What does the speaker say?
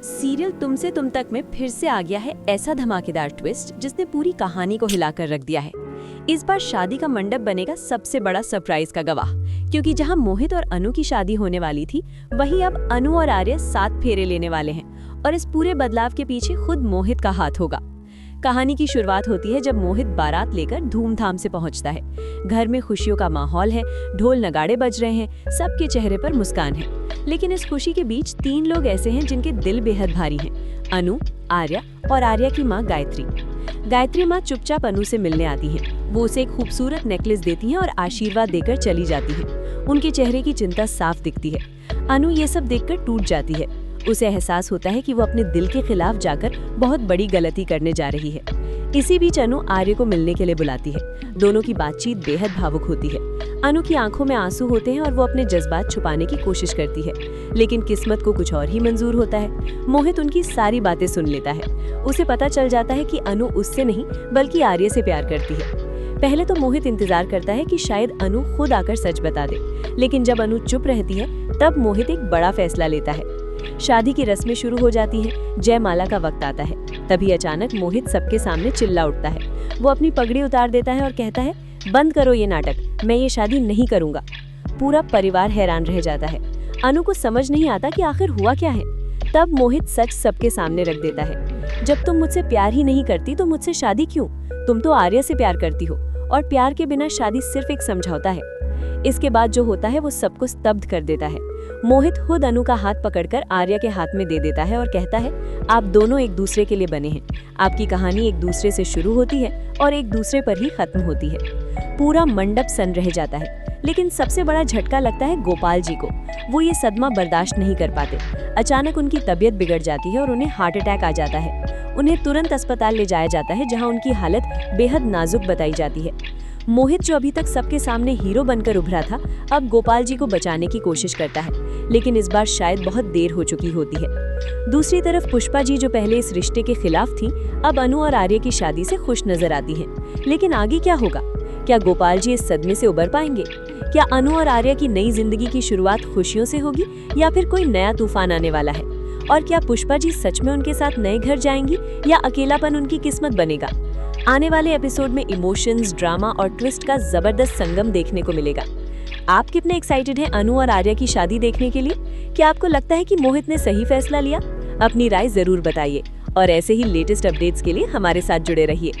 Serial तुमसे तुम तक में फिर से आ गया है ऐसा धमाकेदार ट्विस्ट जिसने पूरी कहानी को हिलाकर रख दिया है। इस बार शादी का मंडप बनेगा सबसे बड़ा सरप्राइज का गवाह, क्योंकि जहां मोहित और अनु की शादी होने वाली थी, वहीं अब अनु और आर्य 7 फेरे लेने वाले हैं और इस पूरे बदलाव के पीछे खुद मोहित का हाथ होगा। कहानी की शुरुआत होती है जब मोहित बारात लेकर धूमधाम से पहुंचता है। घर में खुशियों का माहौल है, ढोल नगाड़े बज रहे हैं, सबके चेहरे पर मुस्कान है। लेकिन इस खुशी के बीच 3 लोग ऐसे हैं जिनके दिल बेहद भारी हैं। अनु, आर्या और आर्या की माँ गायत्री। गायत्री माँ चुपचाप अनु से मिलने आती हैं। वो उसे एक खूबसूरत नेकलेस देती हैं और आशीर्वाद देकर चली जाती हैं। उनके चेहरे की चिंता साफ दिखती है। अनु ये सब देखकर टूट जाती है। उसे एहसास होता है कि वो अपने दिल के खिलाफ जाकर बहुत बड़ी गलती करने जा रही है। इसी बीच अनु आर्य को मिलने के लिए बुलाती है। दोनों की बातचीत बेहद भावुक होती है। अनु की आंखों में आंसू होते हैं और वो अपने जज्बात छुपाने की कोशिश करती है, लेकिन किस्मत को कुछ और ही मंजूर होता है। मोहित उनकी सारी बातें सुन लेता है। उसे पता चल जाता है कि अनु उससे नहीं बल्कि आर्य से प्यार करती है। पहले तो मोहित इंतजार करता है कि शायद अनु खुद आकर सच बता दे, लेकिन जब अनु चुप रहती है तब मोहित एक बड़ा फैसला लेता है। शादी की रस्में शुरू हो जाती हैं, जयमाला का वक्त आता है। तभी अचानक मोहित सबके सामने चिल्ला उठता है। वो अपनी पगड़ी उतार देता है और कहता है, बंद करो ये नाटक, मैं ये शादी नहीं करूंगा। पूरा परिवार हैरान रह जाता है। अनु को समझ नहीं आता कि आखिर हुआ क्या है। तब मोहित सच सबके सामने रख देता है। जब तुम मुझसे प्यार ही नहीं करती तो मुझसे शादी क्यों? तुम तो आर्य से प्यार करती हो और प्यार के बिना शादी सिर्फ एक समझौता है। इसके बाद जो होता है वो सबको स्तब्ध कर देता है। मोहित खुद अनु का हाथ पकड़कर आर्या के हाथ में दे देता है और कहता है, आप दोनों एक दूसरे के लिए बने हैं। आपकी कहानी एक दूसरे से शुरू होती है और एक दूसरे पर ही खत्म होती है। पूरा मंडप सन रह जाता है, लेकिन सबसे बड़ा झटका लगता है गोपाल जी को। वो ये सदमा बर्दाश्त नहीं कर पाते। अचानक उनकी तबीयत बिगड़ जाती है और उन्हें हार्ट अटैक आ जाता है। उन्हें तुरंत अस्पताल ले जाया जाता है, जहाँ उनकी हालत बेहद नाजुक बताई जाती है। मोहित, जो अभी तक सबके सामने हीरो बनकर उभरा था, अब गोपाल जी को बचाने की कोशिश करता है, लेकिन इस बार शायद बहुत देर हो चुकी होती है। दूसरी तरफ पुष्पा जी, जो पहले इस रिश्ते के खिलाफ थी, अब अनु और आर्य की शादी से खुश नजर आती हैं। लेकिन आगे क्या होगा? क्या गोपाल जी इस सदमे से उबर पाएंगे? क्या अनु और आर्य की नई जिंदगी की शुरुआत खुशियों से होगी या फिर कोई नया तूफान आने वाला है? और क्या पुष्पा जी सच में उनके साथ नए घर जाएंगी या अकेलापन उनकी किस्मत बनेगा? आने वाले एपिसोड में इमोशंस, ड्रामा और ट्विस्ट का जबरदस्त संगम देखने को मिलेगा। आप कितने एक्साइटेड हैं अनु और आर्या की शादी देखने के लिए? क्या आपको लगता है कि मोहित ने सही फैसला लिया? अपनी राय जरूर बताइए और ऐसे ही लेटेस्ट अपडेट्स के लिए हमारे साथ जुड़े रहिए।